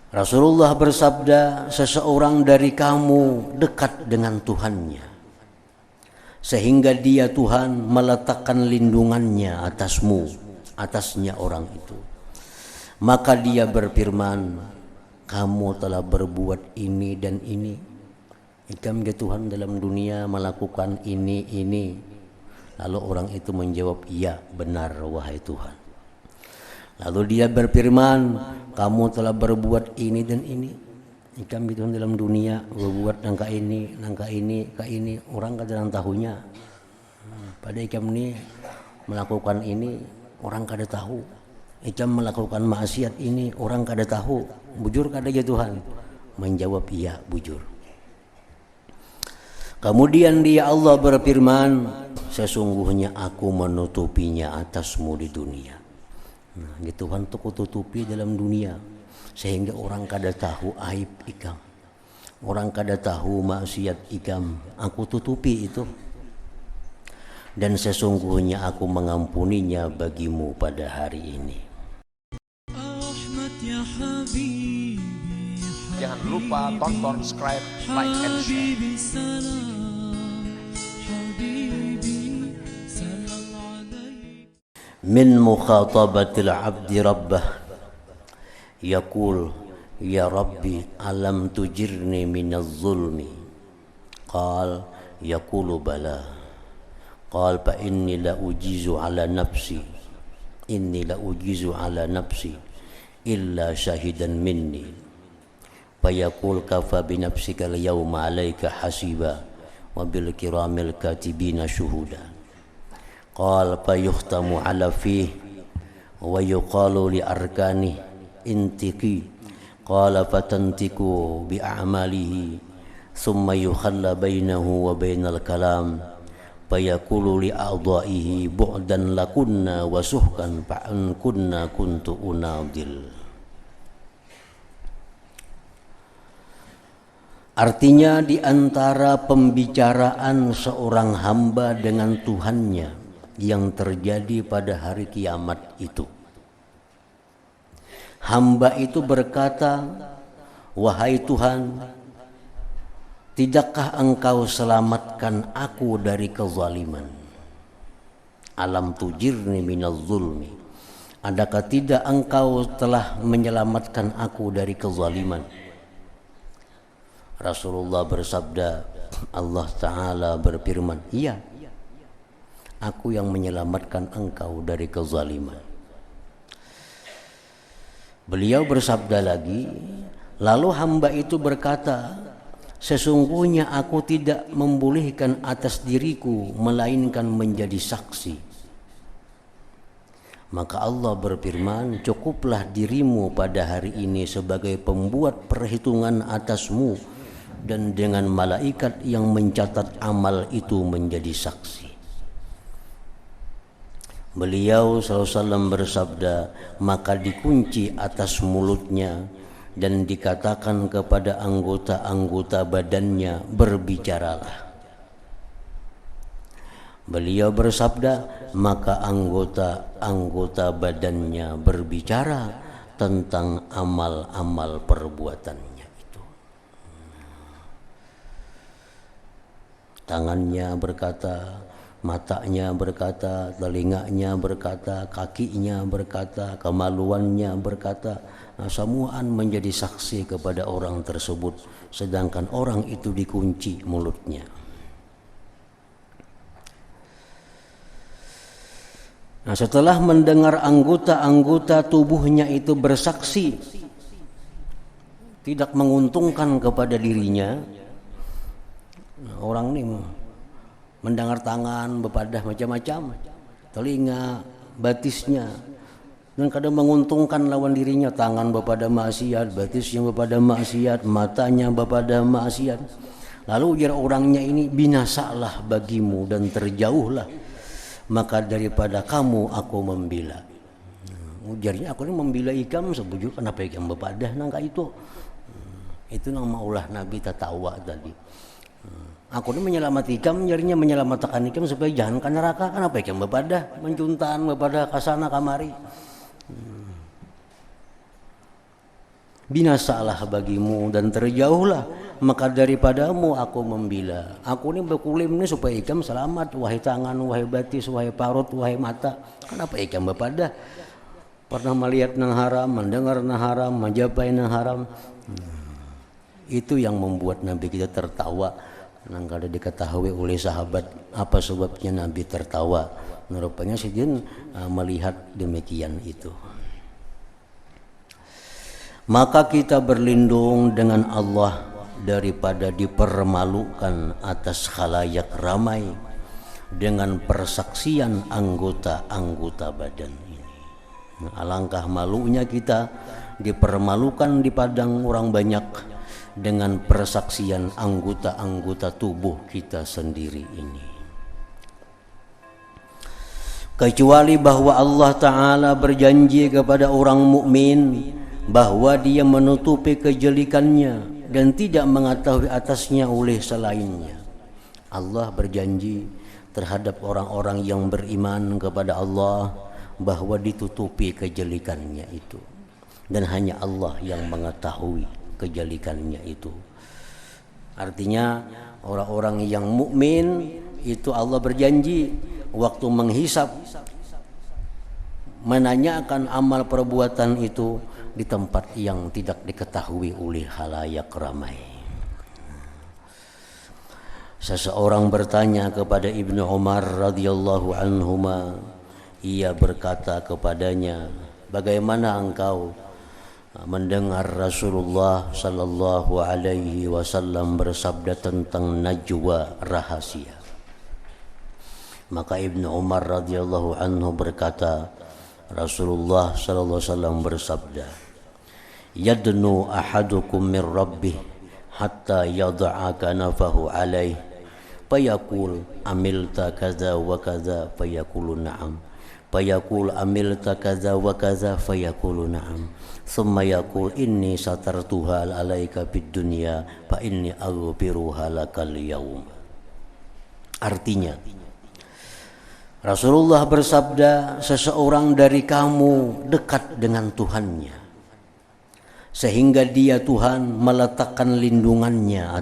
Rasulullah bersabda, seseorang dari kamu dekat dengan Tuhannya, sehingga dia Tuhan meletakkan lindungannya atasnya orang itu. Maka dia berfirman, kamu telah berbuat ini dan ini. Ikam ya Tuhan dalam dunia melakukan ini. Lalu orang itu menjawab, iya benar wahai Tuhan. Lalu dia berfirman, kamu telah berbuat ini dan ini. Ikam itu dalam dunia berbuat nangka ini. Orang kadang tahunya. Pada ikam ini melakukan ini, orang kada tahu. Ikam melakukan maksiat ini, orang kada tahu. Bujur kada ya Tuhan? Menjawab iya bujur. Kemudian dia Allah berfirman, sesungguhnya aku menutupinya atasmu di dunia. Nah, Tuhan tuh kututupi dalam dunia sehingga orang kada tahu aib ikam, orang kada tahu maksiat ikam, aku tutupi itu. Dan sesungguhnya aku mengampuninya bagimu pada hari ini. Jangan lupa tonton, subscribe, like, and share. من مخاطبة العبد ربه يقول يا ربي ألم تجرني من الظلم قال يقول بلى قال فإني لا أجيز على نفسي إلا شاهدا مني فيقول كفى بنفسك اليوم عليك حسيبا وبالكرام الكاتبين شهودا قال فيختم على فيه ويقال لأركانه انتقي قال فتنتقوا بأعماله ثم يخلى بينه وبين الكلام فيقول لأعضائه بعدا لكنا وسحقا فإن كنا كنت أناضل. Artinya di antara pembicaraan seorang hamba dengan Tuhannya yang terjadi pada hari kiamat itu, hamba itu berkata, wahai Tuhan, tidakkah engkau selamatkan aku dari kezaliman? Alam tujirni minaz zulmi, adakah tidak engkau telah menyelamatkan aku dari kezaliman? Rasulullah bersabda, Allah Ta'ala berfirman, iya, aku yang menyelamatkan engkau dari kezaliman. Beliau bersabda lagi, lalu hamba itu berkata, sesungguhnya aku tidak membolehkan atas diriku melainkan menjadi saksi. Maka Allah berfirman, cukuplah dirimu pada hari ini sebagai pembuat perhitungan atasmu dan dengan malaikat yang mencatat amal itu menjadi saksi. Beliau SAW bersabda, maka dikunci atas mulutnya dan dikatakan kepada anggota-anggota badannya, berbicaralah. Beliau bersabda, maka anggota-anggota badannya berbicara tentang amal-amal perbuatannya itu. Tangannya berkata, matanya berkata, telinganya berkata, kakinya berkata, kemaluannya berkata. Nah, semuaan menjadi saksi kepada orang tersebut, sedangkan orang itu dikunci mulutnya. Nah, setelah mendengar anggota-anggota tubuhnya itu bersaksi tidak menguntungkan kepada dirinya, orang ini mendengar tangan bepadah macam-macam, telinga, batisnya, dan kadang menguntungkan lawan dirinya, tangan bepada maksiat, batisnya bepada maksiat, matanya bepada maksiat. Lalu ujar orangnya ini, binasalah bagimu dan terjauhlah, maka daripada kamu aku membela. Ujarnya, aku ini membela ikam sebujur kenapa ikam bepadah nangka itu. Itu nama ulah Nabi tatawa tadi. Aku ini menyelamat ikam, jarinya menyelamatkan ikam supaya jangan ke neraka. Kenapa ikam bepadah mencuntan bepada kasana kamari. binasalah bagimu dan terjauhlah maka daripadamu aku membela. Aku ini berkulim ini supaya ikam selamat, wahai tangan, wahai batis, wahai parut, wahai mata. Kenapa ikam bapada pernah melihat nang haram, mendengar nang haram, menjabai nang haram? Itu yang membuat Nabi kita tertawa. Nang kada diketahui oleh sahabat apa sebabnya Nabi tertawa. Rupanya sidin melihat demikian itu. Maka kita berlindung dengan Allah daripada dipermalukan atas khalayak ramai dengan persaksian anggota-anggota badan ini. Alangkah malunya kita dipermalukan di padang orang banyak dengan persaksian anggota-anggota tubuh kita sendiri ini. Kecuali bahwa Allah Ta'ala berjanji kepada orang mukmin bahwa dia menutupi kejelikannya dan tidak mengetahui atasnya oleh selainnya. Allah berjanji terhadap orang-orang yang beriman kepada Allah bahwa ditutupi kejelikannya itu, dan hanya Allah yang mengetahui kejelikannya itu. Artinya orang-orang yang mukmin itu Allah berjanji waktu menghisap, menanyakan amal perbuatan itu di tempat yang tidak diketahui oleh khalayak ramai. Seseorang bertanya kepada Ibnu Umar radhiyallahu anhuma, ia berkata kepadanya, bagaimana engkau mendengar Rasulullah sallallahu alaihi wasallam bersabda tentang najwa rahasia? Maka Ibnu Umar radhiyallahu anhu berkata, Rasulullah sallallahu alaihi wasallam bersabda, yadnu ahadukum min rabbih hatta yada'a kanafahu alaih fayaqul amilta kaza wa kaza fayaqulu na'am fayaqul amilta kaza wa kaza fayaqulu na'am thumma yaqul inni satartuha alaika fid dunya fa inni aghfiruha lakal yaum. Artinya Rasulullah bersabda, seseorang dari kamu dekat dengan Tuhannya sehingga dia Tuhan meletakkan lindungannya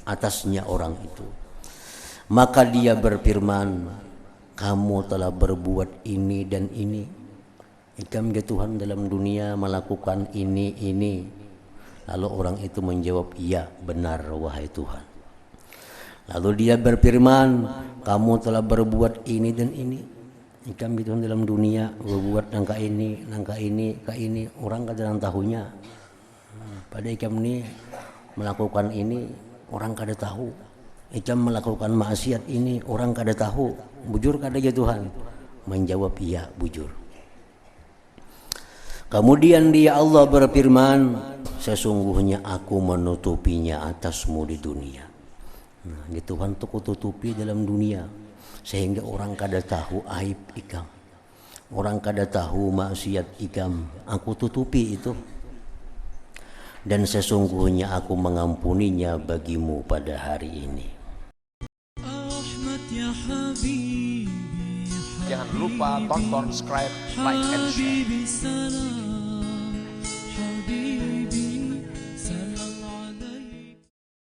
atasnya orang itu. Maka dia berfirman, kamu telah berbuat ini dan ini. Ikam ke Tuhan dalam dunia melakukan ini. Lalu orang itu menjawab, iya benar wahai Tuhan. Lalu dia berfirman, kamu telah berbuat ini dan ini. Ikam gitu dalam dunia berbuat nangka ini, orang kadang tahunya. Pada ikam ini melakukan ini, orang kada tahu. Ikam melakukan maksiat ini, orang kada tahu. Bujur kada ya Tuhan? Menjawab iya, bujur. Kemudian dia Allah berfirman, sesungguhnya aku menutupinya atasmu di dunia. Nah, Tuhan tuh kututupi dalam dunia sehingga orang kada tahu aib ikam, orang kada tahu maksiat ikam, aku tutupi itu. Dan sesungguhnya aku mengampuninya bagimu pada hari ini. Jangan lupa tonton, subscribe, like, and share.